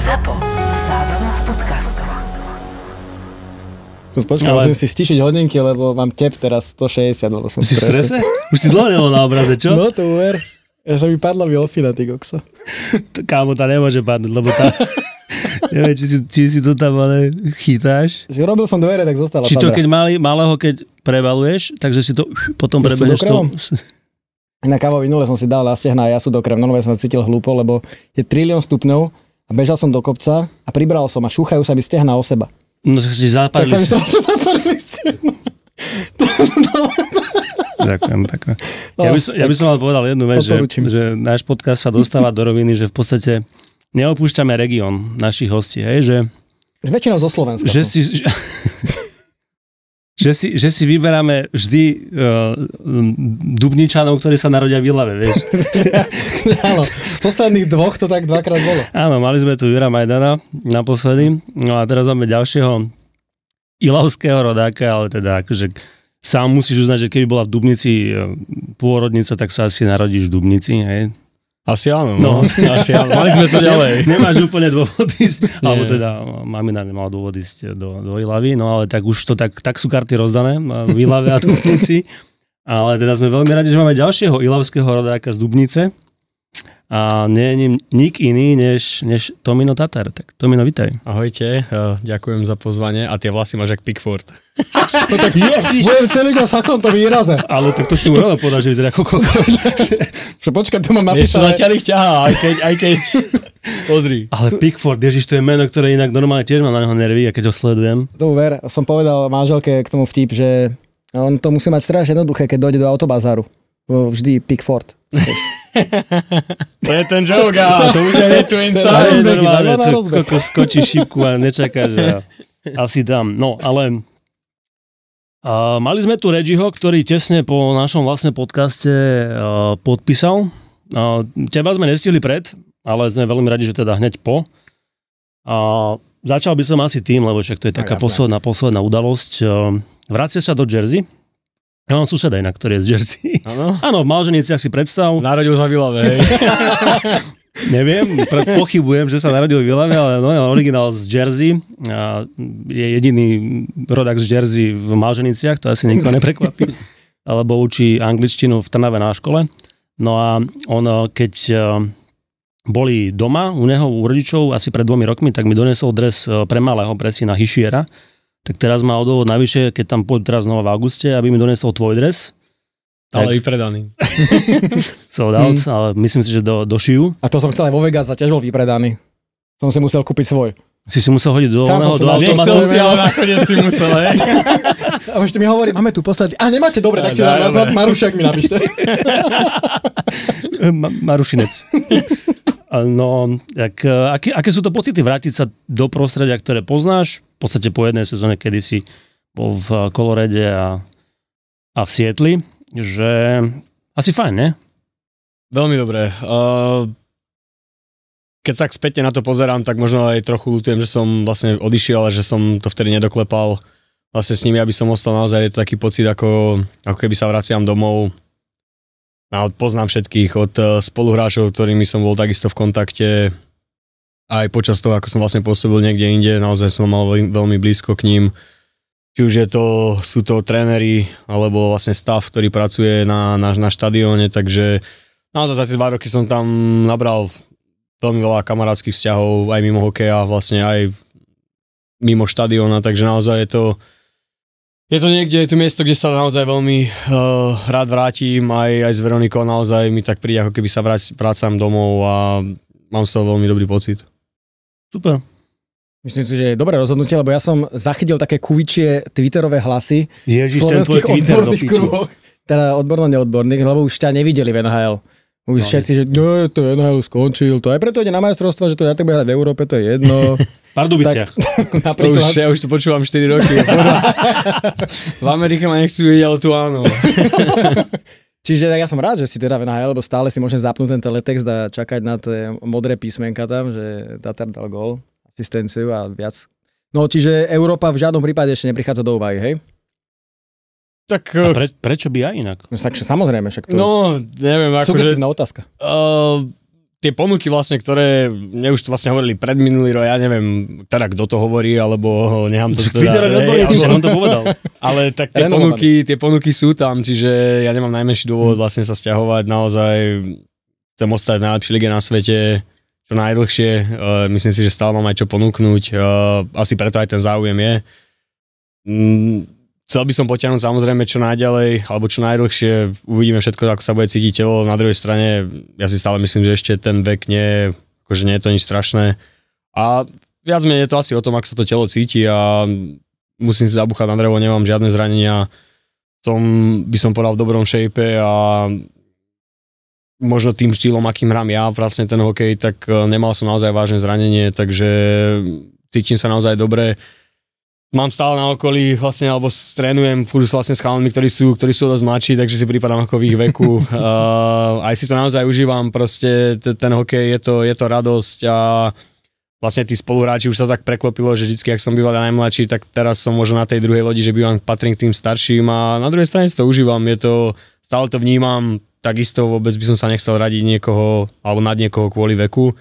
ZAPO. Zábrná v podcastov. Počkaj, musím si stišiť hodinky, lebo mám tep teraz 160, lebo som v strese. Už si dlho nebol na obraze, čo? No to uver. Ja sa mi padla Wi-Fi, ty kokso. Kámo, tá nemôže padnúť, lebo tá... Neviem, či si to tam ale chytáš. Robil som dvere, tak zostala či padra. to keď malého, keď prebaluješ, takže si to potom prebehneš to... Na kávo minule som si dal na stehná a ja sú do krem. No som sa cítil hlúpo, lebo je 1 000 000 stupňov a bežal som do kopca a pribral som a šúchajú sa mi stehná o seba. No tak si zaparili. Tak sa mi strašne zaparili stehná. Ďakujem. Ja by som mal povedal jednu vec, že náš podcast sa dostáva do roviny, že v podstate neopúšťame región našich hostí, hej, že... Väčšinou zo Slovenska. Že si vyberáme vždy Dubničanov, ktorí sa narodia v Ilave, vieš. Áno, z posledných 2 to tak 2-krát bolo. Áno, mali sme tu Jura Majdana naposledy, no a teraz máme ďalšieho ilavského rodáka, ale teda akože sám musíš uznať, že keby bola v Dubnici pôrodnica, tak sa asi narodíš v Dubnici, hej. Asi áno, asi áno. Mali sme to ďalej. Nemáš úplne dôvod ísť, alebo teda mamina nemala dôvod ísť do Ilavy, no ale tak už to tak sú karty rozdané v Ilave a Dubnici. Ale teda sme veľmi radi, že máme ďalšieho ilavského rodáka z Dubnice. A nie je nik iný, než Tomino Tatar. Tak Tomino, vitaj. Ahojte, ďakujem za pozvanie. A tie vlasy máš jak Pickford. No tak ježiš, budem celý čas v akom to výraze. Ale tak to si urobil povedať, že vyzerá ako kokos. Počkaj, to mám napísané. Ešte zatiaľ ich ťahá, aj keď... Pozri. Ale Pickford, ježiš, to je meno, ktoré inak normálne tiež mám na neho nervy, a keď ho sledujem. To ver, som povedal manželke k tomu vtip, že on to musí mať strašne jednoduché, keď dojde do autobazáru. Vždy Pickford. To je ten joke, a to už je tu inside. Skočí šipku a nečaká, že asi tam. No, ale mali sme tu Reggieho, ktorý tesne po našom vlastne podcaste podpísal. Teba sme nestihli pred, ale sme veľmi radi, že teda hneď po. Začal by som asi tým, lebo však to je taká posledná udalosť. Vracia sa do Jersey. Ja mám suseda inak, ktorý je z Jersey. Áno, v Malženiciach si predstav. Narodil sa v Ilave, hej. Neviem, pochybujem, že sa narodil v Ilave, ale no, je originál z Jersey. A je jediný rodák z Jersey v Malženiciach, to asi nikto neprekvapí. Alebo učí angličtinu v Trnave na škole. No a on, keď boli doma u neho, u rodičov, asi pred 2 rokmi, tak mi donesol dres pre malého, pre syna Hischiera. Tak teraz má o dôvod navyše, keď tam pôjdu teraz znova v auguste, aby mi donesol tvoj dres. Ale vypredaný. Sold out, ale myslím si, že došijú. A to som chcel aj vo Vegas a tiež bol vypredaný. Som si musel kúpiť svoj. Si musel hodiť do oného, do automatu. Ale nakoniec si musel, hej. A ešte mi hovorí, máme tu posledný. A nemáte, dobre, tak si Marušiak mi napíšte. Marušinec. No, aké sú to pocity vrátiť sa do prostredia, ktoré poznáš, v podstate po jednej sezóne, kedy si bol v Colorade a v Seattli, že asi fajn, ne? Veľmi dobré. Keď sa späť na to pozerám, tak možno aj trochu ľutujem, že som vlastne odišiel, ale že som to vtedy nedoklepal vlastne s nimi, aby som ostal. Naozaj je to taký pocit, ako keby sa vraciam domov. A poznám všetkých, od spoluhráčov, ktorými som bol takisto v kontakte, aj počas toho, ako som vlastne pôsobil niekde inde, naozaj som mal veľmi blízko k ním. Či už sú to tréneri, alebo vlastne stav, ktorý pracuje na štadióne, takže naozaj za tie 2 roky som tam nabral veľmi veľa kamarátskych vzťahov, aj mimo hokeja, vlastne aj mimo štadióna, takže naozaj je to niekde, je to miesto, kde sa naozaj veľmi rád vrátim, aj s Veronikou naozaj mi tak príde, ako keby sa vrácam domov a mám z toho veľmi dobrý pocit. Super. Myslím si, že je dobré rozhodnutie, lebo ja som zachytil také kuvičie twitterové hlasy v slovenských odborných kruhoch, teda odborno-neodborných, lebo už ťa nevideli v NHL. Už všetci, že no, to NHL skončil, to aj preto ide na majstrovstvo, že to ja tak bude hrať v Európe, to je jedno. Pardubiciach. Ja už to počúvam 4 roky. V Amerike ma nechcú vidieť, ale tu áno. Čiže ja som rád, že si teda v NHL, lebo stále si môžem zapnúť ten teletext a čakať na tie modré písmenka tam, že Tatar dal gól, asistenciu a viac. No čiže Európa v žiadnom prípade ešte neprichádza do úvahy, hej? Tak, prečo by aj inak? No, samozrejme, však to no, neviem, akože... sugestívna otázka. tie ponuky vlastne, ktoré mne už vlastne hovorili predminulý rok, ja neviem, teda kto to hovorí, alebo nechám to teda... on to povedal. Ale tak tie ponuky sú tam, čiže ja nemám najmenší dôvod vlastne sa sťahovať, naozaj chcem ostať v najlepšej lige na svete, čo najdlhšie, myslím si, že stále mám aj čo ponúknuť, asi preto aj ten záujem je. Chcel by som potiahnuť samozrejme čo najďalej, alebo čo najdlhšie, uvidíme všetko, ako sa bude cítiť telo. Na druhej strane, ja si stále myslím, že ešte ten vek nie je to nič strašné. A viac menej je to asi o tom, ako sa to telo cíti a musím si zabúchať na drevo, nemám žiadne zranenia. By som povedal v dobrom shape a možno tým štýlom, akým hrám ja vlastne ten hokej, tak nemal som naozaj vážne zranenie, takže cítim sa naozaj dobre. Mám stále na okolí vlastne, alebo trénujem furt vlastne s chalami, ktorí sú dosť mladší, takže si pripadám ako v ich veku. Aj si to naozaj užívam, proste ten hokej, je to radosť a vlastne tí spoluhráči už sa tak preklopilo, že vždycky, ak som býval najmladší, tak teraz som možno na tej druhej lodi, že patrím k tým starším a na druhej strane si to užívam, stále to vnímam, takisto vôbec by som sa nechcel radiť niekoho alebo nad niekoho kvôli veku.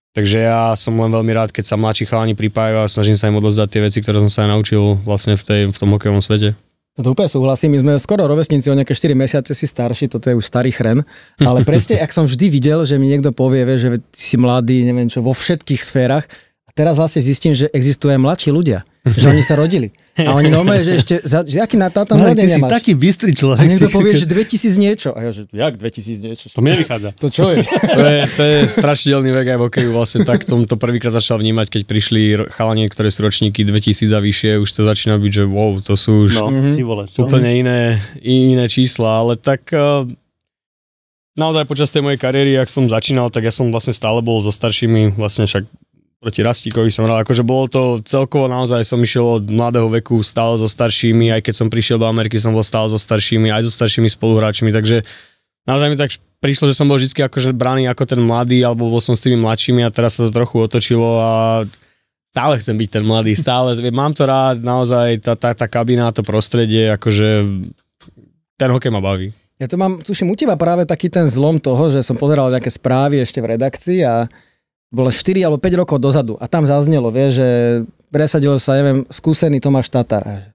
Takže ja som len veľmi rád, keď sa mladší chalani pripájajú a snažím sa im odozdať tie veci, ktoré som sa aj naučil vlastne v tom hokejovom svete. To úplne súhlasím, my sme skoro rovesníci, o nejaké 4 mesiace si starší, toto je už starý chren, ale presne, ak som vždy videl, že mi niekto povie, že si mladý, neviem čo, vo všetkých sférach, a teraz vlastne zistím, že existujú aj mladší ľudia, že oni sa rodili. A oni normálne, že ešte, aký na tam rodenie nemáš? Ty si taký bystrý človek. A niekto povie, že 2000 niečo. A ja, že jak 2000 niečo? To mi nevychádza. To čo je? To je strašidelný vek aj v hokeju, vlastne tak som to prvýkrát začal vnímať, keď prišli chalani, ktoré sú ročníky 2000 a vyššie, už to začína byť, že wow, to sú už úplne iné čísla, ale tak naozaj počas tej mojej kariéry, ak som začínal, tak ja som vlastne stále bol so staršími, vlastne však proti Rastíkovi som hral, akože bolo to celkovo naozaj som išiel od mladého veku stále so staršími, aj keď som prišiel do Ameriky, som bol stále so staršími, aj so staršími spoluhráčmi, takže naozaj mi tak prišlo, že som bol vždy akože braný ako ten mladý, alebo bol som s tými mladšími a teraz sa to trochu otočilo a stále chcem byť ten mladý, stále, mám to rád, naozaj tá kabína, to prostredie, akože ten hokej ma baví. Ja to mám, tuším, u teba práve taký ten zlom toho, že som pozeral nejaké správy ešte v redakcii a bolo 4 alebo 5 rokov dozadu a tam zaznelo, že presadil sa, neviem, skúsený Tomáš Tatar.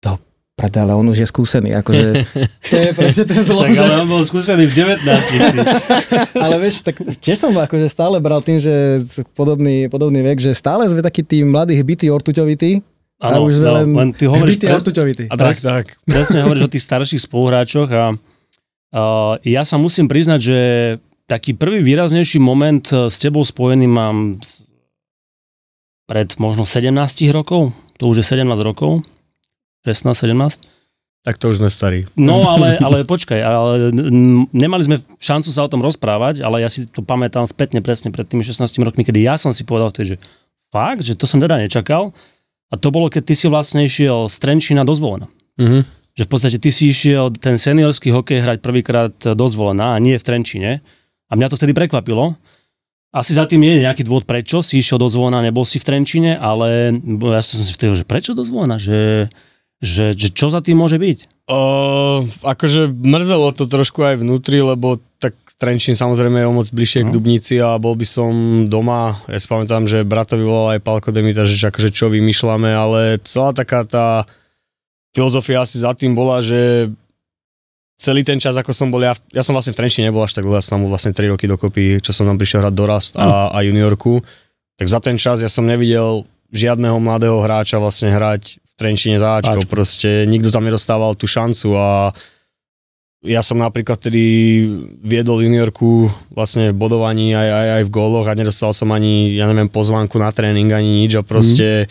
To ale on už je skúsený, akože to je proste ten zlom. Však ale on bol skúsený v 19. Ale vieš, tak tiež som akože stále bral tým, že podobný vek, že stále sme takí tí mladí hbití ortuťovití. Áno, len ty hovoríš ortuťovití. A tak. Presne hovoríš o tých starších spoluhráčoch a ja sa musím priznať, že taký prvý výraznejší moment s tebou spojený mám pred možno 17 rokov, to už je 17 rokov, 16-17. Tak to už sme starí. No ale počkaj, nemali sme šancu sa o tom rozprávať, ale ja si to pamätám spätne presne pred tými 16 rokmi, kedy ja som si povedal vtedy, že fakt, že to som teda nečakal a to bolo, keď ty si vlastne išiel z Trenčína do Zvolena. Že v podstate ty si išiel ten seniorský hokej hrať prvýkrát do Zvolena a nie v Trenčíne. A mňa to vtedy prekvapilo. Asi za tým je nejaký dôvod, prečo si išiel do Zvolena, nebol si v Trenčine, ale ja som si vtedy, že prečo do Zvolena? Že čo za tým môže byť? Akože mrzelo to trošku aj vnútri, lebo tak Trenčín samozrejme je o moc bližšie k Dubnici a bol by som doma. Ja si pamätám, že bratovi volal aj Pálko Demita, že akože čo vymýšľame, ale celá taká tá filozofia asi za tým bola, že celý ten čas, ako som bol, ja som vlastne v Trenčine nebol až tak dlho, ja som vlastne 3 roky dokopy, čo som tam prišiel hrať dorast a juniorku, tak za ten čas ja som nevidel žiadneho mladého hráča vlastne hrať v Trenčine za Ačko, proste nikto tam nedostával tú šancu a ja som napríklad tedy viedol juniorku vlastne v bodovaní aj v góloch a nedostal som ani, ja neviem, pozvánku na tréning, ani nič a proste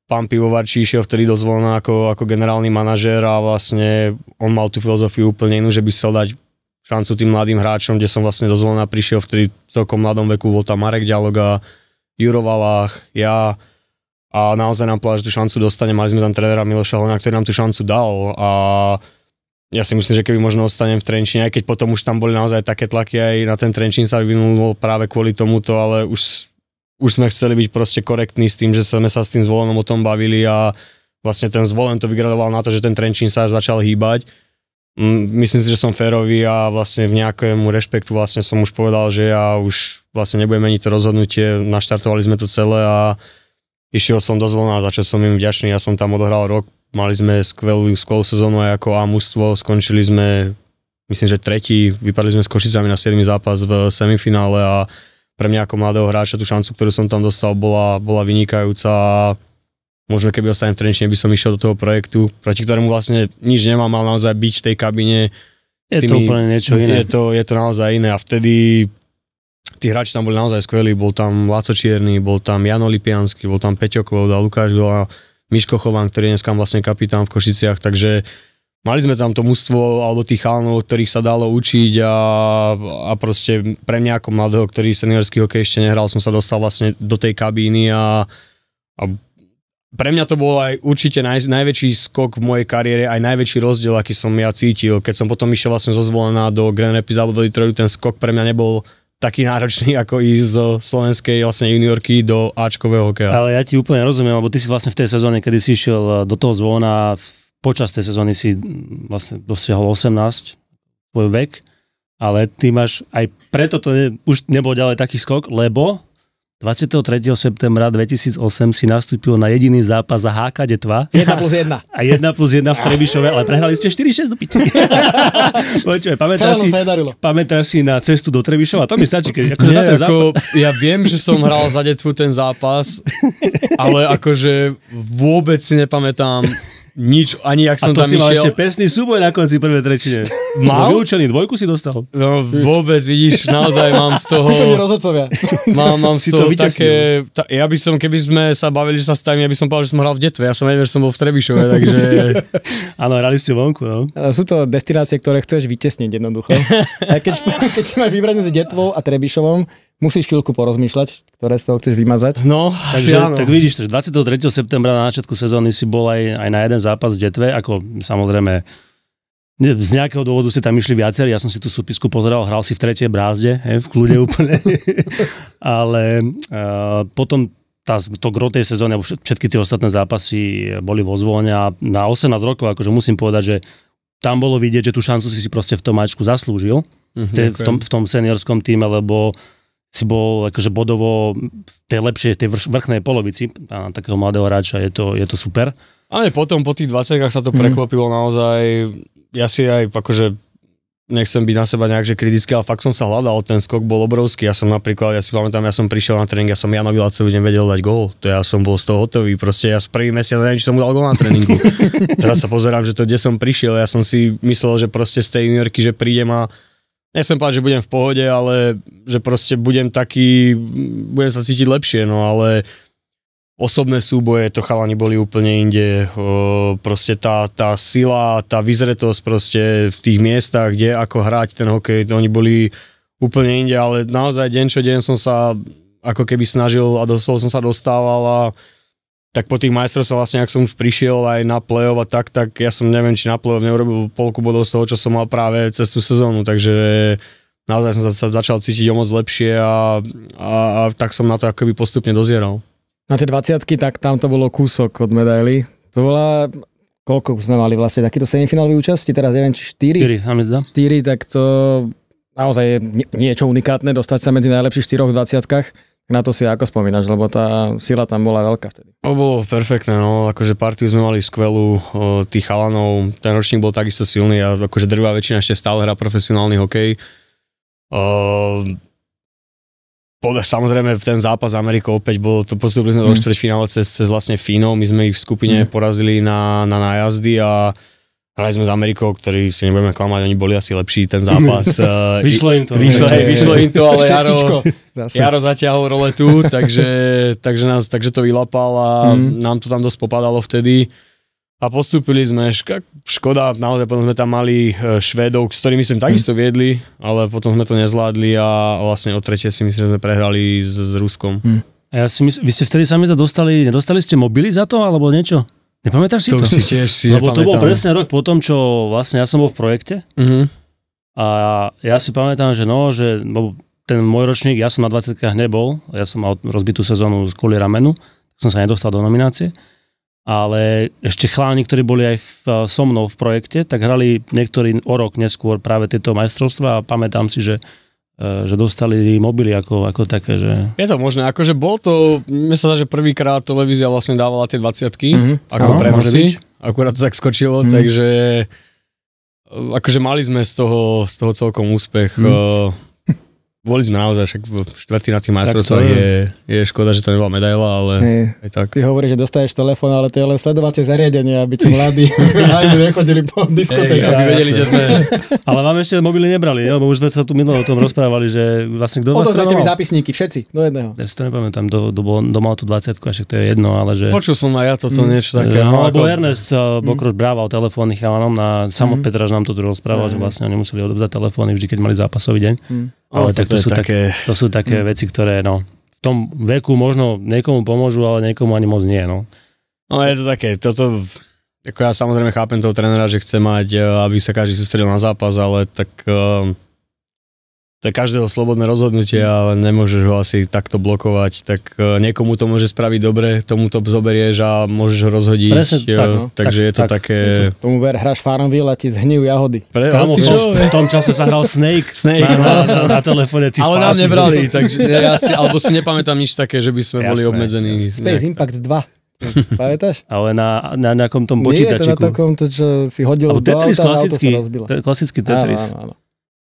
pán Pivovarčí išiel vtedy do Zvolena ako generálny manažér a vlastne on mal tú filozofiu úplne inú, že by chcel dať šancu tým mladým hráčom, kde som vlastne do Zvolena prišiel vtedy v celkom mladom veku, bol tam Marek Ďaloga, Juro Valách, ja a naozaj nám povedal, že tú šancu dostane, mali sme tam trénera Miloša Holena, ktorý nám tú šancu dal a ja si myslím, že keby možno ostanem v Trenčine, aj keď potom už tam boli naozaj také tlaky, aj na ten Trenčín sa vyvinul práve kvôli tomuto, ale už sme chceli byť proste korektní s tým, že sme sa s tým Zvolenom o tom bavili a vlastne ten Zvolen to vygradoval na to, že ten Trenčín sa až začal hýbať. myslím si, že som férový a vlastne v nejakému rešpektu vlastne som už povedal, že ja už vlastne nebudem meniť to rozhodnutie, naštartovali sme to celé a išiel som do Zvona, za čo som im vďačný, ja som tam odohral rok, mali sme skvelú sezónu aj ako A mužstvo, skončili sme, myslím, že tretí, vypadli sme s Košicami na 7. zápas v semifinále a pre mňa ako mladého hráča tú šancu, ktorú som tam dostal, bola vynikajúca a možno keby ostanem v Trenčine, by som išiel do toho projektu, proti ktorému vlastne nič nemám, mal naozaj byť v tej kabine. Je to úplne niečo iné. Je to naozaj iné a vtedy tí hráči tam boli naozaj skvelí, bol tam Láco Čierny, bol tam Jano Lipiansky, bol tam Peťo Klouda, Lukáš Vila, Miško Chován, ktorý je dneska vlastne kapitán v Košiciach, takže mali sme tam to mužstvo alebo tých chalanov, ktorých sa dalo učiť a proste pre mňa ako mladého, ktorý seniorský hokej ešte nehral, som sa dostal vlastne do tej kabíny a pre mňa to bol aj určite najväčší skok v mojej kariére, aj najväčší rozdiel, aký som ja cítil. Keď som potom išiel vlastne zo Zvolena do Grand Rapids alebo do Detroitu, ten skok pre mňa nebol taký náročný, ako ísť zo slovenskej vlastne juniorky do Ačkového hokeja. Ale ja ti úplne rozumiem, lebo ty si vlastne v tej sezóne, kedy si išiel do toho Zvolena, počas tej sezóny si vlastne dosiahol 18, tvoj vek, ale ty máš, aj preto to už nebol ďalej taký skok, lebo 23. septembra 2008 si nastúpil na jediný zápas za HK Detva. 1+1. A 1+1 v Trebišove, ale prehrali ste 4-6 do piči. Počuj, pamätáš si na cestu do Trebišova? To mi stačí, keď akože na ten zápas. Ja viem, že som hral za Detvu ten zápas, ale akože vôbec si nepamätám nič, ani jak som tam išiel. A to si mal ešte pesný súboj na konci prvej tretine. Mal? Vyučený, 2 si dostal. No vôbec, vidíš, naozaj mám z toho... Mám z toho také... Ja by som, keby sme sa bavili, že sa stavím, ja by som povedal, že som hral v Detve. Ja som nevedel, že som bol v Trebišove, takže... Áno, hrali ste vonku, no. Sú to destinácie, ktoré chceš vytesniť jednoducho. A keď si máš vybrať medzi Detvou a Trebišovom, musíš chvíľku porozmýšľať, ktoré z toho chceš vymazať. No, takže tak vidíš, 23. septembra na začiatku sezóny si bol aj na jeden zápas v Detve, ako samozrejme z nejakého dôvodu ste tam išli viacerí, ja som si tú súpisku pozeral, hral si v tretej brázde, v kľude úplne, ale potom to gro tej sezóny, všetky tie ostatné zápasy boli vo Zvolene a na 18 rokov, akože musím povedať, že tam bolo vidieť, že tú šancu si proste v tom Ačku zaslúžil, v tom seniorskom týme, lebo si bol akože bodovo v tej lepšej, tej vrchnej polovici na takého mladého hráča, je to super. Ale potom po tých 20-kách sa to preklopilo naozaj, ja si aj akože nechcem byť na seba nejak že kritický, ale fakt som sa hľadal, ten skok bol obrovský, ja som napríklad, ja si pamätám, ja som prišiel na tréning, ja som Janovi Lacovi nevedel dať gól, to ja som bol z toho hotový, proste ja z prvý mesiac neviem, či som mu dal gól na tréningu. Teraz sa pozerám, že to kde som prišiel, ja som si myslel, že proste z tej juniorky, že prídem a nechcem povedať, že budem v pohode, ale že proste budem sa cítiť lepšie, no ale osobné súboje, to chalani boli úplne inde, proste tá sila, tá vyzretosť proste v tých miestach, kde ako hrať ten hokej, oni boli úplne inde, ale naozaj deň čo deň som sa ako keby snažil a som sa dostával a tak po tých majstrovstvách vlastne, ak som už prišiel aj na play-off a tak ja som neviem, či na play-off neurobil polku bodov z toho, čo som mal práve cez tú sezónu, takže naozaj som sa začal cítiť o moc lepšie a tak som na to akoby postupne dozieral. Na tie 20-ky, tak tam to bolo kúsok od medaily. To bola, koľko sme mali vlastne takýto semifinálový účasti, teraz neviem, či 4? 4, tak to naozaj je niečo unikátne, dostať sa medzi najlepších 4 v 20-kách. Na to si ako spomínaš, lebo tá sila tam bola veľká vtedy. To bolo perfektné, no, akože partiu sme mali skvelú, tých chalanov, ten ročník bol takisto silný a akože drvá väčšina ešte stále hrá profesionálny hokej. Samozrejme ten zápas s Amerikou opäť bol, to postupili sme do štvrťfinále cez vlastne Fínov, my sme ich v skupine porazili na nájazdy a hrali sme s Amerikou, ktorí si nebudeme klamať, oni boli asi lepší ten zápas. Vyšlo im to, ale Jaro zatiahol roletu, takže to vylapal a nám to tam dosť popadalo vtedy. A postúpili sme, škoda, naozaj potom sme tam mali Švédov, s ktorými sme takisto viedli, ale potom sme to nezvládli a vlastne o tretie si myslím, že sme prehrali s Ruskom. A ja si myslím, vy ste vtedy sami nedostali ste mobily za to, alebo niečo? Nepamätáš si to? Si tiež lebo to bol presne rok potom, čo vlastne ja som bol v projekte a ja si pamätám, že ten môj ročník, ja som na 20-kách nebol, ja som mal rozbitú sezónu kvôli ramenu, som sa nedostal do nominácie ale ešte chalani, ktorí boli aj so mnou v projekte, tak hrali niektorí o rok neskôr práve tieto majstrovstvá a pamätám si, že dostali mobily ako také, že... Je to možné, akože bol to, myslím sa, že prvýkrát televízia vlastne dávala tie 20-ky, ako prenosy, akurát to tak skočilo, takže akože mali sme z toho celkom úspech. Boli sme naozaj, však štvrtý na tých majstrovstvách je škoda, že to nebola medaila, ale aj tak. Ty hovoríš, že dostaneš telefón, ale to je len sledovacie zariadenie, aby ti mladí nechodili po diskotékach. Aby vedeli, že sme... Ale vám ešte mobily nebrali, lebo už sme sa tu minulo o tom rozprávali, že vlastne kto vás odozdajte mi zápisníky, všetci, do jedného. Ja si to nepamätám, kto mal tú 20-ku, však to je jedno, ale že... Počul som aj ja toto niečo také. No, lebo Ernest Bokroš brával telefónny chalanom na Samo Petraž nám to tu rozprával, že vlastne oni museli odovzdať telefóny vždy, keď mali zápasový deň. Ale tak to sú také veci, ktoré v tom veku možno niekomu pomôžu, ale niekomu ani moc nie. No je to také, ako ja samozrejme chápem toho trénera, že chce mať, aby sa každý sústredil na zápas, ale tak to je každého slobodné rozhodnutie, ale nemôžeš ho asi takto blokovať, tak niekomu to môže spraviť dobre, tomu to zoberieš a môžeš ho rozhodiť. Presne, takže je to také... Tomu ver, hráš Farmville a ti zhnijú jahody. V tom čase sa hral Snake na telefóne. Ale nám nebrali, takže alebo si nepamätám nič také, že by sme boli obmedzení. Space Impact 2. Pamätáš? Ale na nejakom tom počítačiku. Nie, to na takom, čo si hodil do auta a auto sa rozbilo. Klasický Tetris. Áno.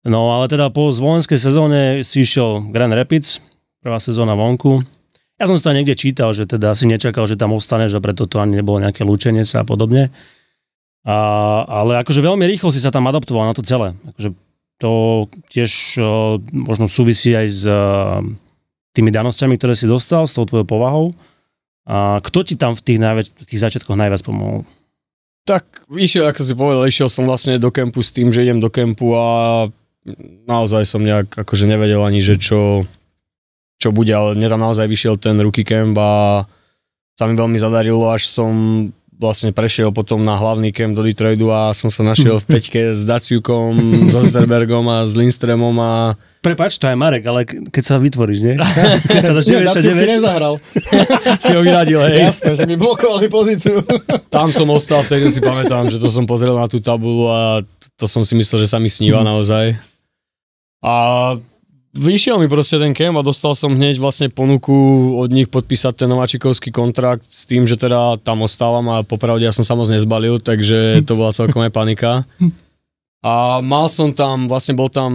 No ale teda po vojenskej sezóne si išiel Grand Rapids, prvá sezóna vonku. Ja som si to niekde čítal, že teda si nečakal, že tam ostaneš a preto to ani nebolo nejaké lúčenie sa a podobne. Ale akože veľmi rýchlo si sa tam adaptoval na to celé. Akože to tiež možno súvisí aj s tými danosťami, ktoré si dostal, s tou tvojou povahou. A kto ti tam v tých začiatkoch najviac pomohol? Tak ako si povedal, išiel som vlastne do kempu s tým, že idem do kempu a naozaj som nejak akože nevedel ani, že čo bude, ale mne tam naozaj vyšiel ten rookie camp a sa mi veľmi zadarilo, až som vlastne prešiel potom na hlavný camp do Detroitu a som sa našiel v peťke s Daciukom, s Osterbergom a s Lindströmom a... Prepáč, to je Marek, ale keď sa vytvoríš, nie? Keď sa nie, Daciuk si nezahral. Si ho vyradil, hej. Jasné, že mi blokovali pozíciu. Tam som ostal, vtedy si pamätám, že to som pozrel na tú tabulu a to som si myslel, že sa mi sníva naozaj. A vyšiel mi proste ten camp a dostal som hneď vlastne ponuku od nich podpísať ten nováčikovský kontrakt s tým, že teda tam ostávam a popravde ja som sa moc nezbalil, takže to bola celkom aj panika. A bol tam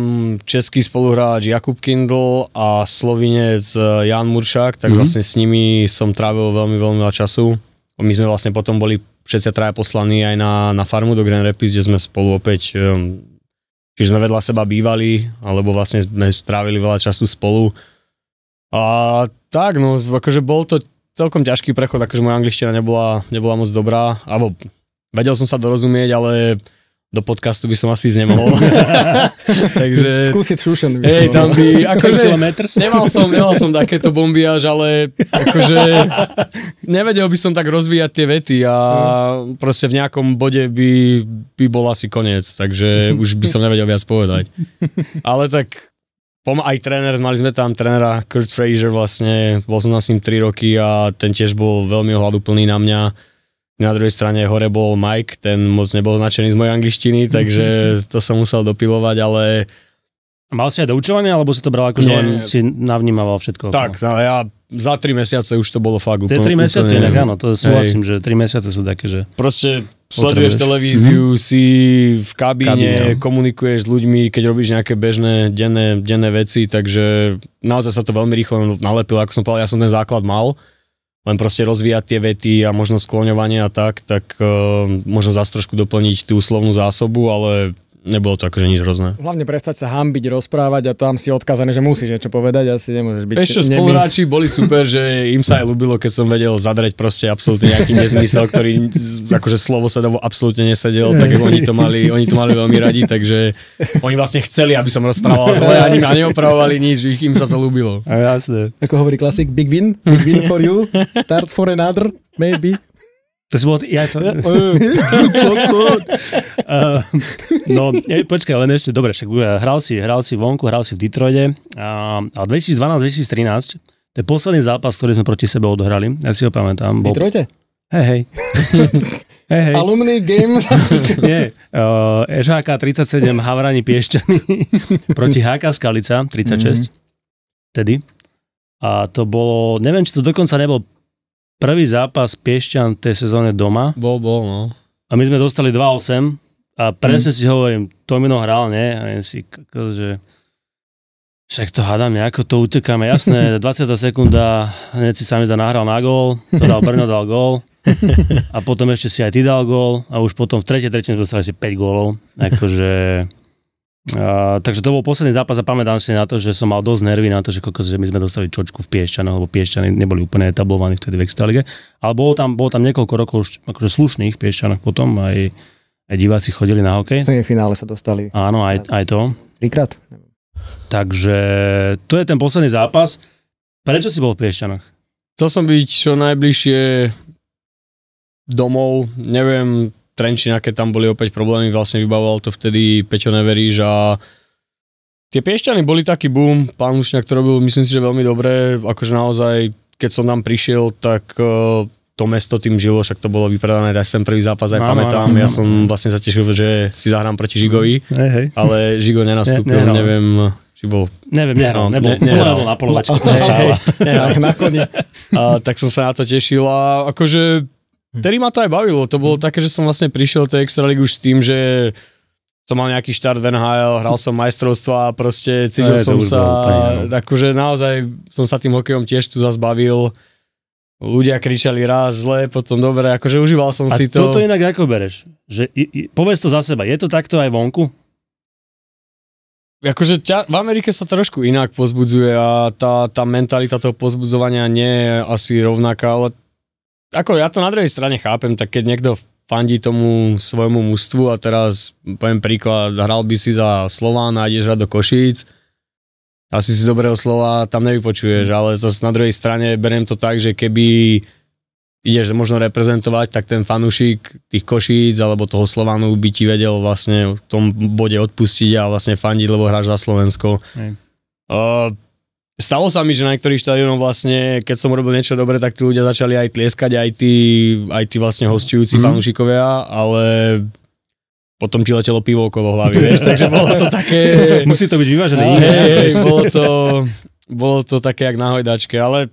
český spoluhráč Jakub Kindl a Slovinec Jan Muršák, tak vlastne s nimi som trávil veľmi, veľmi veľa času. My sme vlastne potom boli všetci traja poslaní aj na farmu do Grand Rapids, kde sme spolu opäť... Čiže sme vedľa seba bývali, alebo vlastne sme strávili veľa času spolu. A tak, no, akože bol to celkom ťažký prechod, akože moja angličtina nebola moc dobrá, alebo vedel som sa dorozumieť, ale do podcastu by som asi nemohol. Takže... Skúsiť šušen. Hej, tam by... Akože, nemal som takéto bombiáž, ale akože nevedel by som tak rozvíjať tie vety a proste v nejakom bode by bol asi koniec, takže už by som nevedel viac povedať. Ale tak aj tréner, mali sme tam trénera Kurt Fraser vlastne, bol som s ním 3 roky a ten tiež bol veľmi ohľaduplný na mňa. Na druhej strane hore bol Mike, ten moc nebol značený z mojej angličtiny, takže to som musel dopilovať, ale... Mal si aj doučovanie, alebo si to bral ako, že len si navnímaval všetko? Tak, ja za 3 mesiace už to bolo fakt úplne... 3 mesiace, inak áno, to súhlasím, že 3 mesiace sú také, že... Proste sleduješ televíziu, si v kabíne, komunikuješ s ľuďmi, keď robíš nejaké bežné denné veci, takže naozaj sa to veľmi rýchlo nalepilo, ako som povedal, ja som ten základ mal, len proste rozvíjať tie vety a možno skloňovanie a tak možno zase trošku doplniť tú slovnú zásobu, ale nebolo to akože nič hrozné. Hlavne prestať sa hanbiť, rozprávať a tam si odkazaný, že musíš niečo povedať, asi nemôžeš byť... Ešte spoluhráči boli super, že im sa aj ľúbilo, keď som vedel zadreť proste absolútne nejaký nezmysel, ktorý akože slovosedovo absolútne nesedel, tak oni to mali veľmi radi, takže oni vlastne chceli, aby som rozprával zle, ani ma neopravovali nič, im sa to ľúbilo. Jasné. Ako hovorí klasik, big win for you, starts for another, maybe. To si bol... Počkaj, len ešte, dobre, však hral si vonku, hral si v Detroite a 2012-2013, to je posledný zápas, ktorý sme proti sebe odohrali, ja si ho pamätám. V Detroite? Hej. Alumni game. Nie, EŽHK 37 Havrani Piešťany proti HK Skalica 36. Tedy. A to bolo, neviem, či to dokonca nebol prvý zápas Piešťan v tej sezóne doma. Bol, no. A my sme dostali 2-8 a presne si hovorím, Tomino hral, nie? A ja si, že však to hádam, nejako to utekáme, jasné, 20. sekunda, hneď si sami nahral na gól, to dal Brno, dal gól. A potom ešte si aj ty dal gól a už potom v tretej sme dostali si 5 gólov. Akože... takže to bol posledný zápas a pamätám si na to, že som mal dosť nervy na to, že my sme dostali čočku v Piešťanoch, lebo Piešťany neboli úplne etablovaní vtedy v Extralige, ale bolo tam niekoľko rokov akože slušných v Piešťanoch potom, aj diváci chodili na hokej. V semifinále sa dostali. Áno, aj to. 3-krát. Takže to je ten posledný zápas. Prečo si bol v Piešťanoch? Chcel som byť čo najbližšie domov, neviem, Trenčín, aké tam boli opäť problémy, vlastne vybavoval to vtedy Peťo Neveríš a tie Piešťany boli taký boom, pán Lušňák to robil, myslím si, že veľmi dobre, akože naozaj, keď som tam prišiel, tak to mesto tým žilo, však to bolo vypredané, tak ten prvý zápas aj pamätám, ja som vlastne sa tešil, že si zahrám proti Žigovi, ale Žigo nenastúpil, neviem, či bol... Nebol na polovačku, to sa stáva. Tak som sa na to tešil a akože vtedy ma to aj bavilo, to bolo také, že som vlastne prišiel do tej Extraligy už s tým, že som mal nejaký štart v NHL, hral som majstrovstva a proste cítil som sa, akože naozaj som sa tým hokejom tiež tu zase bavil, ľudia kričali raz zle, potom dobre, akože užíval som si to. A toto inak ako bereš? Že, povedz to za seba, je to takto aj vonku? Akože v Amerike sa trošku inak pozbudzuje a tá mentalita toho pozbudzovania nie je asi rovnaká, ale ako ja to na druhej strane chápem, tak keď niekto fandí tomu svojmu mužstvu a teraz poviem príklad, hral by si za Slován a ideš hrať do Košíc, asi si dobrého slova tam nevypočuješ, ale zase na druhej strane beriem to tak, že keby ideš možno reprezentovať, tak ten fanúšik tých Košíc alebo toho Slovánu by ti vedel vlastne v tom bode odpustiť a vlastne fandiť, lebo hráš za Slovensko. Stalo sa mi, že na niektorých štadiónoch vlastne, keď som robil niečo dobre, tak tí ľudia začali aj tlieskať, aj tí vlastne hostujúci fanúšikovia, ale potom ti letelo pivo okolo hlavy, vieš, takže bolo to také... Musí to byť vyvážené. Bolo to také jak na hojdačke, ale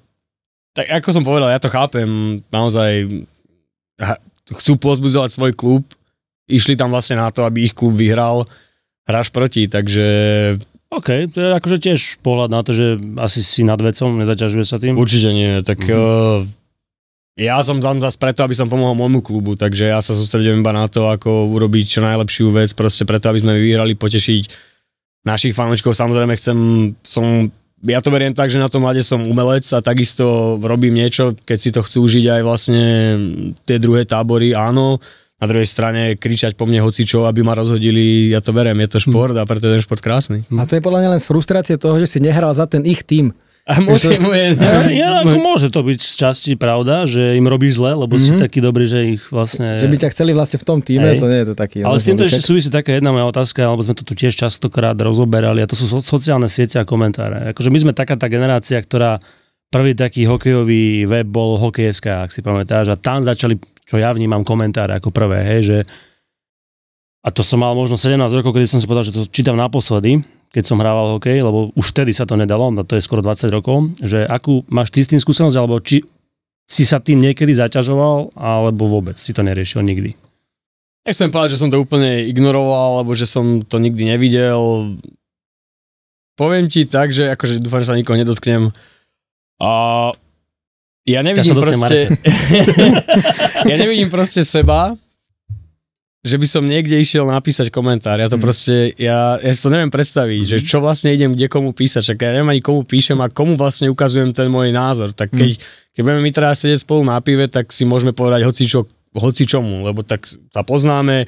tak ako som povedal, ja to chápem, naozaj chcú pozbudzovať svoj klub, išli tam vlastne na to, aby ich klub vyhral, hráš proti, takže... OK, to je akože tiež pohľad na to, že asi si nad vecom, nezaťažuje sa tým? Určite nie, tak ja som tam zase preto, aby som pomohol môjmu klubu, takže ja sa sústredím iba na to, ako urobiť čo najlepšiu vec, proste preto, aby sme vyhrali, potešiť našich fanúšikov. Samozrejme ja to beriem tak, že na tom mlade som umelec a takisto robím niečo, keď si to chcú užiť aj vlastne tie druhé tábory, áno. Na druhej strane kričať po mne hocičo, aby ma rozhodili, ja to beriem, je to šport a preto je ten šport krásny. A to je podľa mňa len z frustrácie toho, že si nehral za ten ich tým. A môže to byť z časti pravda, že im robíš zle, lebo si taký dobrý, že ich vlastne... Že by ťa chceli vlastne v tom týme, to nie je to taký... Ale s týmto ešte súvisí taká jedna moja otázka, alebo sme to tu tiež častokrát rozoberali, a to sú sociálne siete a komentáre. Akože my sme taká tá generácia, ktorá prvý taký hokejový web bol Hokej.sk, ak si pamätáš, a tam začali, čo ja vnímam, komentáre ako prvé, hej, že a to som mal možno 17 rokov, kedy som si povedal, že to čítam naposledy, keď som hrával hokej, lebo už vtedy sa to nedalo, a to je skoro 20 rokov, že akú máš ty s tým skúsenosť, alebo či si sa tým niekedy zaťažoval, alebo vôbec si to neriešil nikdy? Nechcem povedať, že som to úplne ignoroval, alebo že som to nikdy nevidel. Poviem ti tak, že akože dúfam, že sa nikoho nedotknem. A ja nevidím ja nevidím proste seba, že by som niekde išiel napísať komentár. Ja to proste, ja si to neviem predstaviť, že čo vlastne idem kde komu písať, však ja neviem ani komu píšem a komu vlastne ukazujem ten môj názor. Tak keď budeme my teraz sedieť spolu na pive, tak si môžeme povedať hocičomu, lebo tak sa poznáme,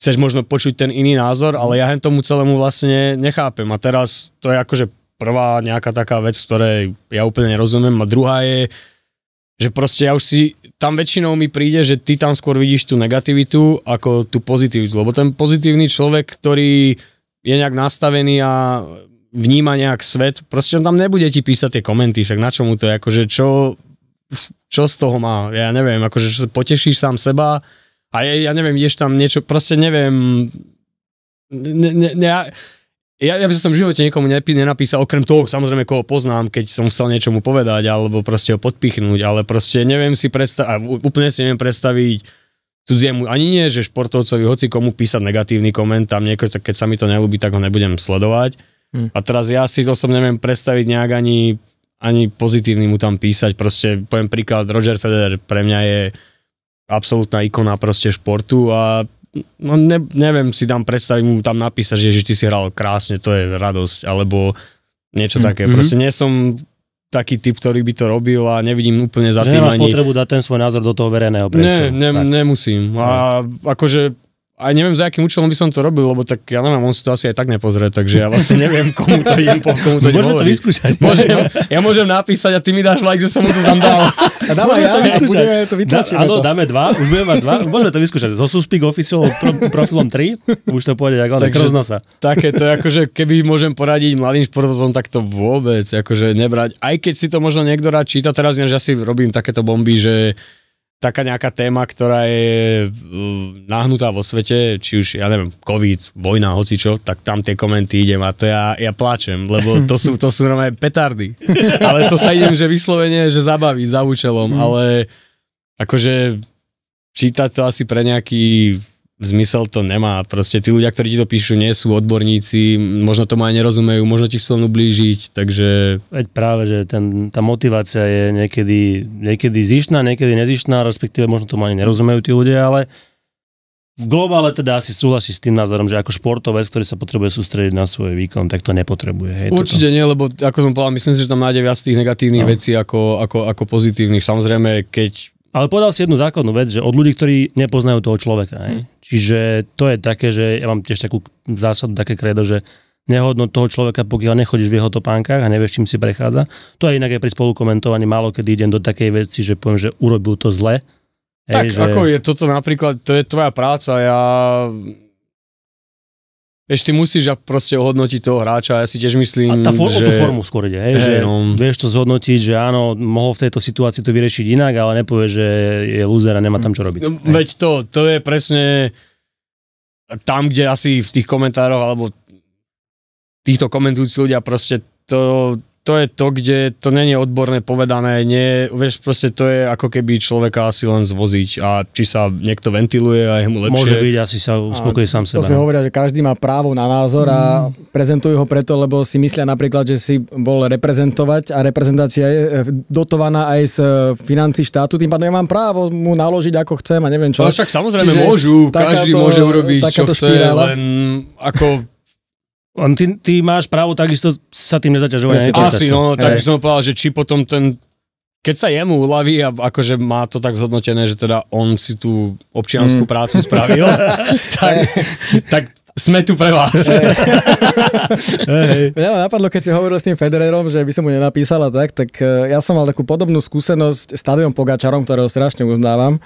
chceš možno počuť ten iný názor, ale ja tomu celému vlastne nechápem. A teraz to je akože prvá nejaká taká vec, ktorej ja úplne nerozumiem. A druhá je, že proste ja už si, tam väčšinou mi príde, že ty tam skôr vidíš tú negativitu ako tú pozitivitu, lebo ten pozitívny človek, ktorý je nejak nastavený a vníma nejak svet, proste on tam nebude ti písať tie komenty, však na čo mu to je, akože čo čo z toho má? Ja neviem, akože že potešíš sám seba a ja neviem, ideš tam niečo, proste neviem, ja by som v živote niekomu nenapísal, okrem toho, samozrejme, koho poznám, keď som chcel niečomu povedať, alebo proste ho podpichnúť, ale proste neviem si úplne si neviem predstaviť cudziemu, ani nie, že športovcovi, hoci komu písať negatívny koment, tam keď sa mi to neľúbi, tak ho nebudem sledovať. A teraz ja si osobne neviem predstaviť nejak ani pozitívny mu tam písať, proste poviem príklad, Roger Federer pre mňa je absolútna ikona proste športu a no neviem si tam predstaviť mu tam napísať, že ty si hral krásne, to je radosť, alebo niečo také, proste nie som taký typ, ktorý by to robil a nevidím úplne za tým nemáš potrebu dať ten svoj názor do toho verejného priestoru. Nemusím. A akože aj neviem, za akým účelom by som to robil, lebo tak ja neviem, on si to asi aj tak nepozrie, takže ja vlastne neviem, komu to idem Môžeme to vyskúšať. Ja môžem napísať a ty mi dáš like, že som mu to tam dal. A dáme ja, budeme to vytlačíme. Áno, dáme 2, už budeme mať 2, môžeme to vyskúšať. So Suspik Official profilom 3, už to pôjde ako krv z nosa. Takéto, akože keby môžem poradiť mladým športovcom, tak to vôbec akože nebrať. Aj keď si to možno niekto rád číta, teraz ja si robím takéto bomby, že taká nejaká téma, ktorá je nahnutá vo svete, či už, ja neviem, COVID, vojna, hocičo, tak tam tie komenty idem a to ja plačem, lebo to sú normálne petardy. Ale to sa idem, že vyslovene, že zabaviť za účelom, ale akože čítať to asi pre nejaký zmysel to nemá. Proste tí ľudia, ktorí ti to píšu, nie sú odborníci, možno tomu aj nerozumejú, možno ti chcú len ublížiť, takže... Veď práve, že tá motivácia je niekedy zištná, niekedy nezištná, respektíve možno tomu ani nerozumejú tí ľudia, ale v globále teda asi súhlasí s tým názorom, že ako športovec, ktorý sa potrebuje sústrediť na svoj výkon, tak to nepotrebuje. Hej, určite nie, lebo ako som povedal, myslím si, že tam nájde viac tých negatívnych vecí ako pozitívnych. Samozrejme, keď... Ale povedal si jednu základnú vec, že od ľudí, ktorí nepoznajú toho človeka. Hej? Čiže to je také, že ja mám tiež takú zásadu, také kredo, že nehodnot toho človeka, pokiaľ nechodíš v jeho topánkach a nevieš, čím si prechádza. To je inak aj pri spolukomentovaní, málo kedy idem do takej veci, že poviem, že urobil to zle. Tak že... ako je toto napríklad, to je tvoja práca, Vieš, ty musíš proste ohodnotiť toho hráča, ja si tiež myslím, že... A o tú formu skôr ide, hej, že vieš to zhodnotiť, že áno, mohol v tejto situácii to vyriešiť inak, ale nepovie, že je loser a nemá tam čo robiť. No, veď to je presne tam, kde asi v tých komentároch, alebo týchto komentujúci ľudia proste to je to, kde to nie je odborné povedané, vieš, proste to je ako keby človeka asi len zvoziť a či sa niekto ventiluje a je mu lepšie. Môže byť, asi sa uspokojí sám seba. To si hovoria, že každý má právo na názor a prezentujú ho preto, lebo si myslia napríklad, že si bol reprezentovať a reprezentácia je dotovaná aj z financií štátu, tým pádom ja mám právo mu naložiť ako chcem a neviem čo. Ale však samozrejme môžu, každý môže urobiť čo chce, len ako... Ty máš právo takisto sa tým nezaťažovať. Asi, no, tak by som povedal, že či potom keď sa jemu uľaví a akože má to tak zhodnotené, že teda on si tú občiansku prácu spravil, tak sme tu pre vás. Mňa ma napadlo, keď si hovoril s tým Federerom, že by som mu nenapísala tak ja som mal takú podobnú skúsenosť s Tadejom Pogačarom, ktorého strašne uznávam.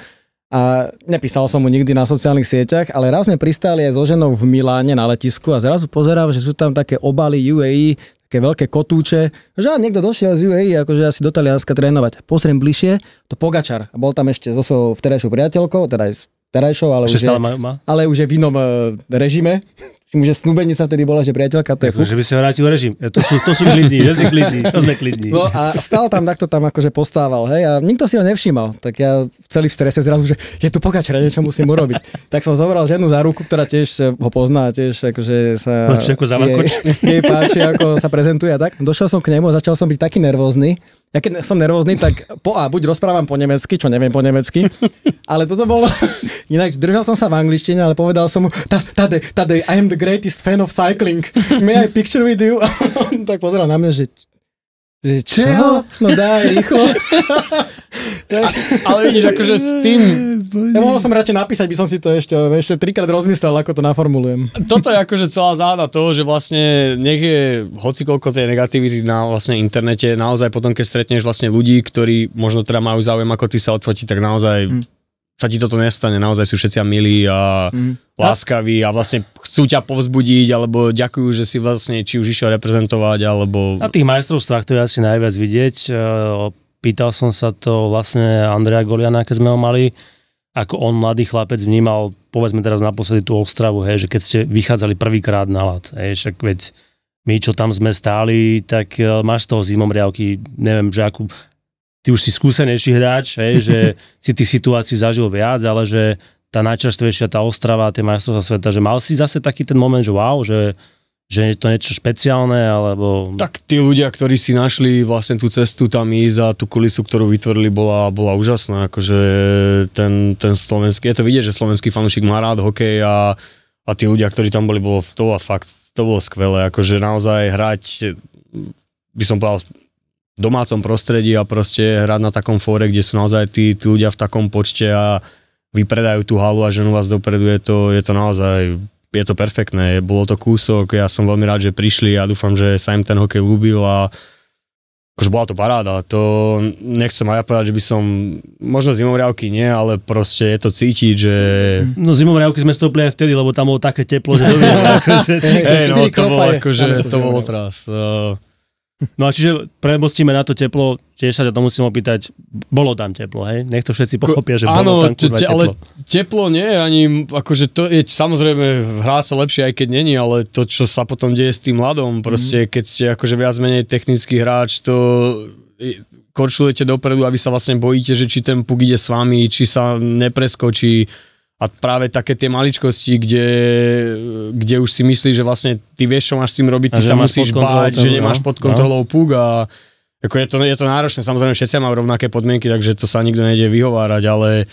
A nepísal som mu nikdy na sociálnych sieťach, ale raz sme pristáli aj so ženou v Miláne na letisku a zrazu pozerám, že sú tam také obaly UAE, také veľké kotúče, že niekto došiel z UAE, akože asi do Talianska trénovať. Pozriem bližšie, to Pogačar. A bol tam ešte so svojou vterajšou priateľkou, teda aj s terajšou, ale už je v inom režime. Že snúbenica vtedy bola, že priateľka, to je fuk. Že by si ho vrátil režim. To sú klidní, že si klidní, to sme klidní. No a stál tam, takto tam akože postával, hej, a nikto si ho nevšímal. Tak ja celý v strese zrazu, že je tu Pogačar, niečo musím urobiť. Tak som zobral ženu za ruku, ktorá tiež ho pozná, tiež akože sa jej páči, ako sa prezentuje a tak. Došiel som k nemu a začal som byť taký nervózny. Ja keď som nervózny, tak buď rozprávam po nemecky, čo neviem po nemecky, ale toto bolo, inak držal som sa v angličtine, ale povedal som mu, Tadej, I am the greatest fan of cycling, may I picture with you? A on tak pozeral na mňa, že čo? No daj, rýchlo. Ale vidíš, akože s tým... Ja mohol som radšej napísať, by som si to ešte 3-krát rozmyslel, ako to naformulujem. Toto je akože celá záhada toho, že vlastne nech je hocikoľko tej negativity na vlastne internete, naozaj potom, keď stretneš vlastne ľudí, ktorí možno teda majú záujem, ako ty sa odfotiť, tak naozaj sa ti toto nestane, naozaj sú všetci milí a láskaví a vlastne chcú ťa povzbudiť, alebo ďakujú, že si vlastne či už išiel reprezentovať, alebo... Na tých majstrovstvách to je asi najviac vidieť. pýtal som sa to vlastne Andreja Goliana, keď sme ho mali, ako on, mladý chlapec, vnímal, povedzme teraz naposledy tú Ostravu, hej, že keď ste vychádzali prvýkrát na ľad, hej, však veď my, čo tam sme stáli, tak máš z toho zimomriavky, neviem, že akú, ty už si skúsenejší hráč, hej, že si tých situácií zažil viac, ale že tá najčerstvejšia, tá Ostrava, tie majstrovstvá sveta, že mal si zase taký ten moment, že wow, že je to niečo špeciálne, alebo... Tak tí ľudia, ktorí si našli vlastne tú cestu tam ísť a tú kulisu, ktorú vytvorili, bola úžasná. Akože ten slovenský, je to vidieť, že slovenský fanúšik má rád hokej a tí ľudia, ktorí tam boli, to bolo skvelé. Akože naozaj hrať, by som povedal, v domácom prostredí a proste hrať na takom fóre, kde sú naozaj tí ľudia v takom počte a vypredajú tú halu a ženú vás dopredu, je to naozaj... Je to perfektné, bolo to kúsok, ja som veľmi rád, že prišli a dúfam, že sa im ten hokej ľúbil a akože bola to paráda, to nechcem aj ja povedať, že by som, možno zimomriavky nie, ale proste je to cítiť, že... No zimomriavky sme stopli aj vtedy, lebo tam bolo také teplo, že to bolo teraz. No a čiže premostíme na to teplo, tiež sa ťa to musím opýtať, bolo tam teplo, hej? Nech to všetci pochopia, že bolo tam kurva teplo. Ale teplo nie, ani, akože to je, samozrejme, hrá sa lepšie, aj keď není, ale to, čo sa potom deje s tým ľadom, proste, keď ste akože viac menej technický hráč, to korčulujete dopredu a vy sa vlastne bojíte, že či ten puk ide s vami, či sa nepreskočí. A práve také tie maličkosti, kde už si myslíš, že vlastne ty vieš, čo máš s tým robiť, ty sa musíš báť, že nemáš pod kontrolou puk a ako je to náročné, samozrejme všetci majú rovnaké podmienky, takže to sa nikto nejde vyhovárať, ale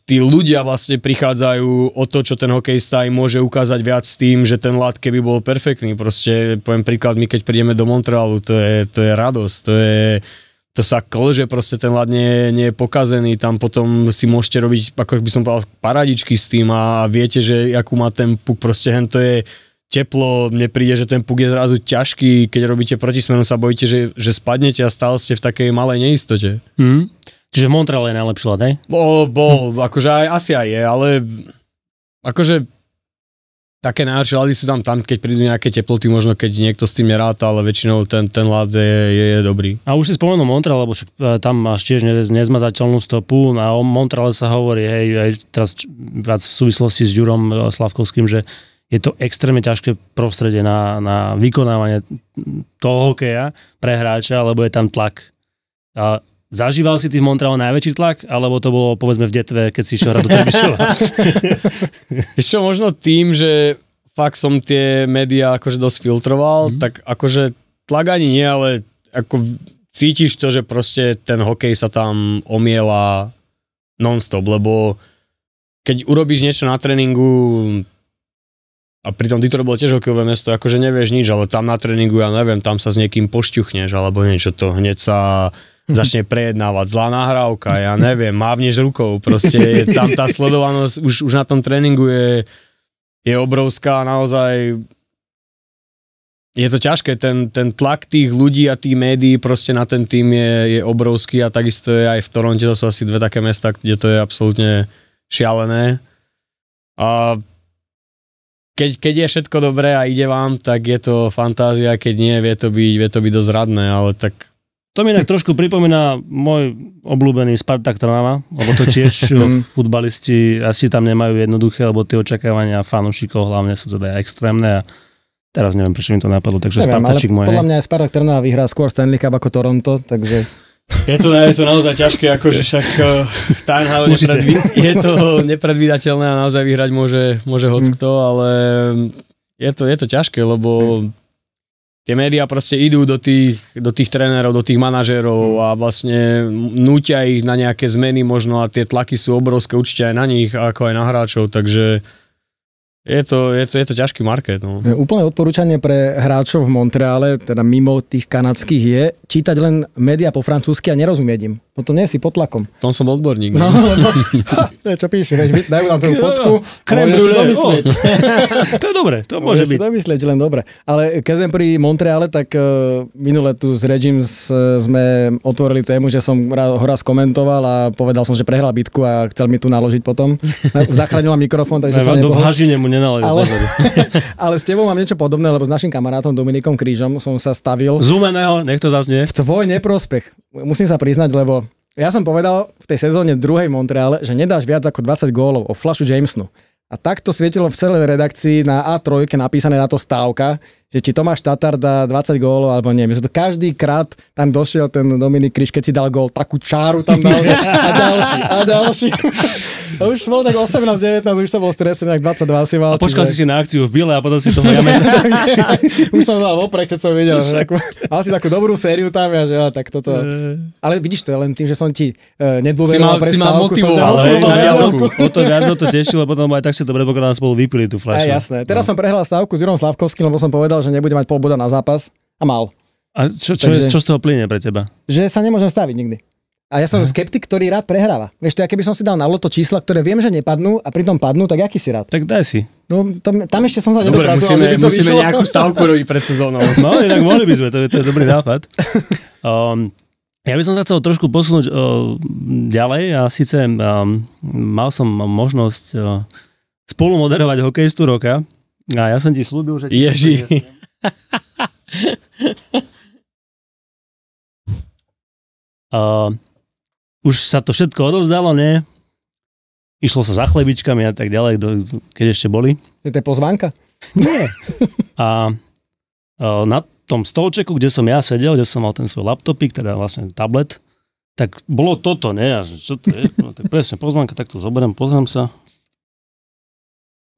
tí ľudia vlastne prichádzajú o to, čo ten hokejista im môže ukázať viac s tým, že ten ľad keby bol perfektný, proste poviem príklad, my keď prídeme do Montrealu, to je radosť, to sa klže, proste ten ľad nie je pokazený, tam potom si môžete robiť, ako by som povedal, paradičky s tým a viete, že akú má ten puk, proste to je teplo, mne príde, že ten puk je zrazu ťažký, keď robíte protismenu, sa bojíte, že spadnete a stále ste v takej malej neistote. Čiže v Montreale je najlepší ľad, hej? Bol, akože asi aj je, ale akože také najhoršie ľady sú tam, keď prídu nejaké teploty, možno keď niekto s tým neráta, ale väčšinou ten ľad je dobrý. A už si spomenul Montreal, lebo tam máš tiež nezmazateľnú stopu. A o Montreale sa hovorí, hej, aj teraz viac v súvislosti s Ďurom Slavkovským, že je to extrémne ťažké prostredie na vykonávanie toho hokeja pre hráča, lebo je tam tlak. A zažíval si ty v Montreale najväčší tlak, alebo to bolo povedzme v Detve, keď si išiel hrať do Trebišova? Ešte možno tým, že fakt som tie médiá akože dosť filtroval, tak akože tlak ani nie, ale ako cítiš to, že proste ten hokej sa tam omiela non-stop, lebo keď urobíš niečo na tréningu a pritom ty to bolo tiež hokejové mesto, akože nevieš nič, ale tam na tréningu, ja neviem, tam sa s niekým pošťuchneš, alebo niečo, to hneď sa začne prejednávať, zlá nahrávka, ja neviem, mávneš rukou, proste tam tá sledovanosť už na tom tréningu je obrovská, naozaj je to ťažké, ten tlak tých ľudí a tých médií proste na ten tým je obrovský a takisto je aj v Toronte, to sú asi dve také mesta, kde to je absolútne šialené a keď je všetko dobré a ide vám, tak je to fantázia, keď nie, vie to byť dosť radné, ale tak... To mi inak trošku pripomína môj obľúbený Spartak Trnava, lebo to tiež futbalisti asi tam nemajú jednoduché, lebo tie očakávania fanúšikov hlavne sú teda extrémne a teraz neviem, prečo mi to napadlo, takže Spartačík môj. Podľa mňa aj Spartak Trnava vyhrá skôr Stanley Cup ako Toronto, takže... Je to naozaj ťažké, akože však je to nepredvídateľné a naozaj vyhrať môže hockto, ale je to ťažké, lebo tie médiá proste idú do tých trénerov, do tých manažérov a vlastne nútia ich na nejaké zmeny možno a tie tlaky sú obrovské určite aj na nich, ako aj na hráčov, takže je to ťažký market. No. Úplné odporúčanie pre hráčov v Montreale, teda mimo tých kanadských, je čítať len médiá po francúzsky a nerozumieť im. Potom nie si pod tlakom. V tom som odborník. No, čo píše, vieš, dajú nám tú fotku. Krém brûlée. To je dobre, to môže byť. Si domyslieť, len dobre. Ale keď sme pri Montreale, tak minule tu s Regim sme otvorili tému, že som ho raz komentoval a povedal som, že prehral bitku a chcel mi tu naložiť potom. Zachránila mikrofón, takže sa nepohol. V Hažine mu nenaložil. Ale s tebou mám niečo podobné, lebo s našim kamarátom Dominikom Krížom som sa stavil. Zúmeného, nech to zaznie. V tvoj neprospech. Musím sa priznať, lebo ja som povedal v tej sezóne druhej Montreale, že nedáš viac ako 20 gólov o Flashu Jamesonu. A takto svietilo v celej redakcii na A3 napísané na to stávka, že či Tomáš Tatar dá 20 gólov alebo nie. Myslím, to každý krát tam došiel ten Dominik Kríž, keď si dal gól, takú čáru tam dal a ďalší. A už bolo tak 18-19, už som bol stresený, tak 22 si mal. A počkal si na akciu v Bile a potom si toho jamesa. Už som dal vopred, keď som videl. Mal si takú dobrú sériu tam, ja, že tak toto. Ale vidíš, to je len tým, že som ti nedôveroval pre stávku. O to viac to tešilo, potom aj tak si to predpokladám spolu vypili tú fľašu. Jasné. Teraz som prehral stávku s Jurom Slavkovským, lebo som povedal, že nebude mať pol boda na zápas a mal. A čo z toho plynie pre teba? Že sa nemôžem staviť nikdy. A ja som skeptik, ktorý rád prehráva. Vieš, to ja keby som si dal na loto čísla, ktoré viem, že nepadnú a pritom padnú, tak aký si rád? Tak daj si. No, tam ešte som sa nedopracoval, že by to musíme nejakú stavku robiť pred sezónou. No, inak mohli by sme, to je dobrý nápad. Ja by som sa chcel trošku posunúť ďalej a síce mal som možnosť spolu moderovať hokejistu roka a ja som ti slúbil, že... Ježi. Už sa to všetko odovzdalo, nie? Išlo sa za chlebičkami a tak ďalej, keď ešte boli. To je pozvánka? Nie. A na tom stolčeku, kde som ja sedel, kde som mal ten svoj laptopík, teda vlastne tablet, tak bolo toto, nie? A čo to je? No, tak presne pozvánka, tak to zoberiem, pozriem sa.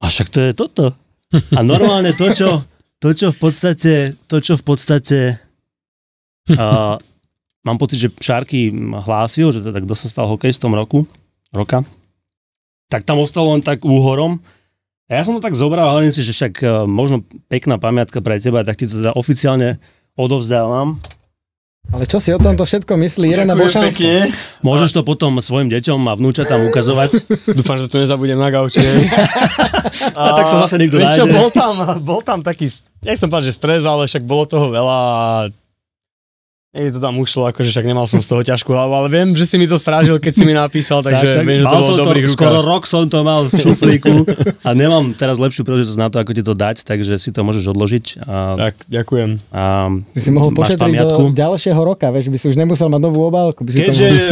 A však to je toto. A normálne to, čo v podstate mám pocit, že Šárky hlásil, že teda kto sa stal hokejistom roka, tak tam ostalo len tak úhorom. A ja som to tak zobral a hovorím si, že však možno pekná pamiatka pre teba, tak ti to teda oficiálne odovzdávam. Ale čo si o tomto všetko myslí Irena Bošanská? Môžeš to potom svojim deťom a vnúčatám ukazovať. Dúfam, že to nezabudem na gauči. A tak sa zase niekto nájde. Bol tam taký, nechcem povedať, že stres, ale však bolo toho veľa a to tam ušlo, akože však nemal som z toho ťažkú hlavu, ale viem, že si mi to strážil, keď si mi napísal, takže viem, že to bolo v dobrých rukách. Skoro rok som to mal v šuflíku a nemám teraz lepšiu príležitosť na to, ako ti to dať, takže si to môžeš odložiť. Tak, ďakujem. Si mohol pošetriť do ďalšieho roka, vieš, by si už nemusel mať novú obálku. Keďže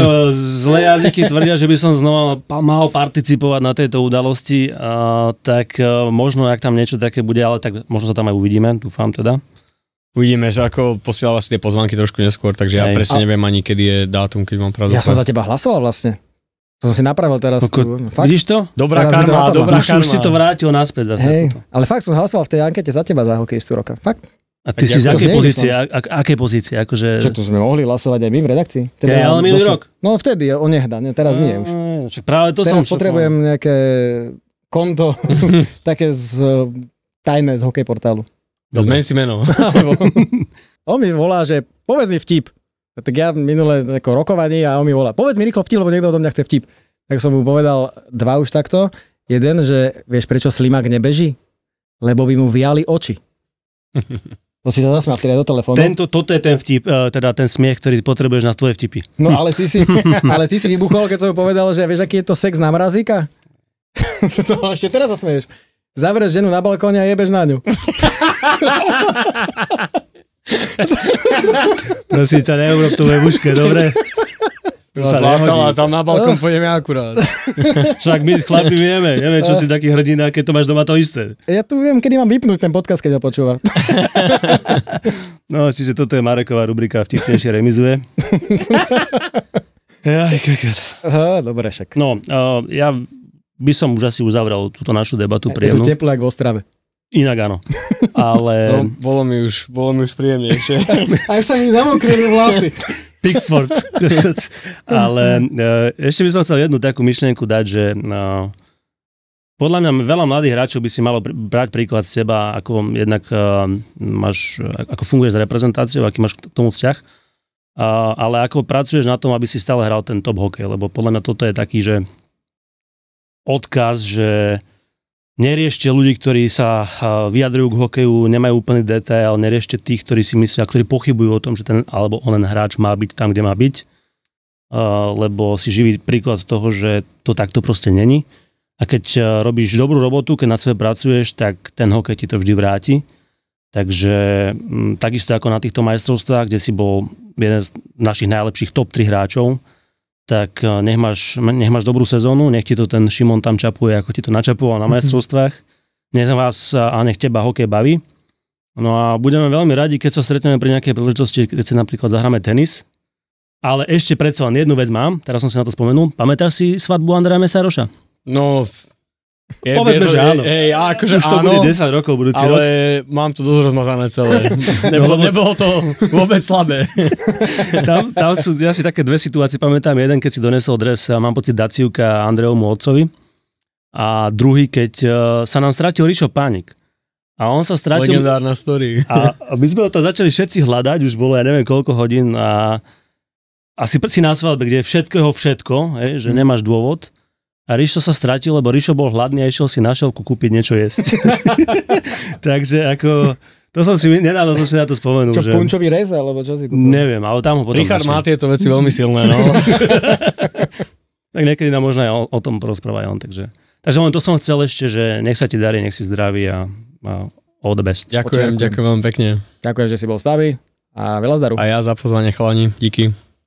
zlé jazyky tvrdia, že by som znova mal participovať na tejto udalosti, tak možno, ak tam niečo také bude, ale tak možno sa tam aj uvidíme, dúfam teda. Uvidíme, že ako posielal asi tie pozvánky trošku neskôr, takže ja presne neviem ani, kedy je dátum, keď mám pravdu. Ja som za teba hlasoval vlastne. To som si napravil teraz. Vidíš to? Dobrá karma. Už si to vrátil naspäť zase. Ale fakt som hlasoval v tej ankete za teba za hokejistu roka. Fakt. A ty si z akej pozície? Aké pozície? Akože... Čo tu sme mohli hlasovať aj my v redakcii? Teda ale minulý rok. No vtedy, onehda, teraz nie už. Práve to teraz potrebujem nejaké konto, také tajné z hokej portálu. Zmen si meno. On mi volá, že povedz mi vtip. Tak ja minule rokovanie a on mi volá, povedz mi rýchlo vtip, lebo niekto odo mňa chce vtip. Tak som mu povedal dva už takto. Jeden, že vieš, prečo slimák nebeží? Lebo by mu viali oči. To si sa zasmial vtedy do telefónu. Toto je ten vtip, teda ten smiech, ktorý potrebuješ na tvoje vtipy. No ale ty si vybuchol, keď som mu povedal, že vieš, aký je to sex na mrazíka? To ešte teraz zasmieš. Zavrieš ženu na balkóne a jebeš na ňu. Prosím ťa, neurob to ve mužke, dobre? Zlákala, tam na balkón pôjdeme akurát. Však my chlapi vieme, čo si taký hrdina, keď to máš doma to isté. Ja tu viem, kedy mám vypnúť ten podcast, keď ho počúva. No, čiže toto je Mareková rubrika Vtipnejšie remizuje. Dobre, však. No, ja by som už asi uzavrel túto našu debatu príjemnú. Je tu teplo, jak v Ostrave. Inak áno. Ale... No, bolo mi už príjemnejšie. Aj sa mi zamokrili vlasy. Pickford. Ale ešte by som chcel jednu takú myšlienku dať, že podľa mňa veľa mladých hráčov by si malo brať príklad z teba, ako jednak ako funguješ s reprezentáciou, aký máš k tomu vzťah. Ale ako pracuješ na tom, aby si stále hral ten top hokej, lebo podľa mňa toto je taký, že odkaz, že neriešte ľudí, ktorí sa vyjadrujú k hokeju, nemajú úplný detail, neriešte tých, ktorí si myslia, ktorí pochybujú o tom, že ten alebo onen hráč má byť tam, kde má byť, lebo si živý príklad toho, že to takto proste není. A keď robíš dobrú robotu, keď na sebe pracuješ, tak ten hokej ti to vždy vráti. Takže takisto ako na týchto majstrovstvách, kde si bol jeden z našich najlepších top 3 hráčov, tak nech máš dobrú sezónu, nech ti to ten Šimon tam čapuje, ako ti to načapoval na majstrovstvách, nech vás a nech teba hokej baví. No a budeme veľmi radi, keď sa stretneme pri nejakej príležitosti, keď si napríklad zahráme tenis. Ale ešte predsa len jednu vec mám, teraz som si na to spomenul. Pamätáš si svadbu Andreja Mesaroša? No... Povedzme, že áno. Akože už to áno, bude 10 rokov budúci rok. Ale mám to dosť rozmazané celé. Nebolo to vôbec slabé. Tam sú asi také dve situácie, pamätám. Jeden, keď si donesol dres, mám pocit, Dacivka Andrejovmu otcovi. A druhý, keď sa nám stratil Rišo Pánik. A on sa stratil... Legendárna story. A my sme to začali všetci hľadať, už bolo ja neviem koľko hodín a si na svadbe, kde je všetko, že nemáš dôvod. A Rišo sa stratil, lebo Rišo bol hladný a išiel si na šelku kúpiť niečo jesť. Takže ako, to som si nedávno na to spomenul. Čo, že... punčový rez, alebo čo si kúpil? Neviem, ale tam ho potom... Richard má tieto veci veľmi silné, no. Tak niekedy nám možno aj o tom porozpráva aj on, takže len to som chcel ešte, že nech sa ti darí, nech si zdravý a all the best. Ďakujem veľmi pekne. Ďakujem, že si bol s nami a veľa zdaru. A ja za pozvanie, chalani, díky.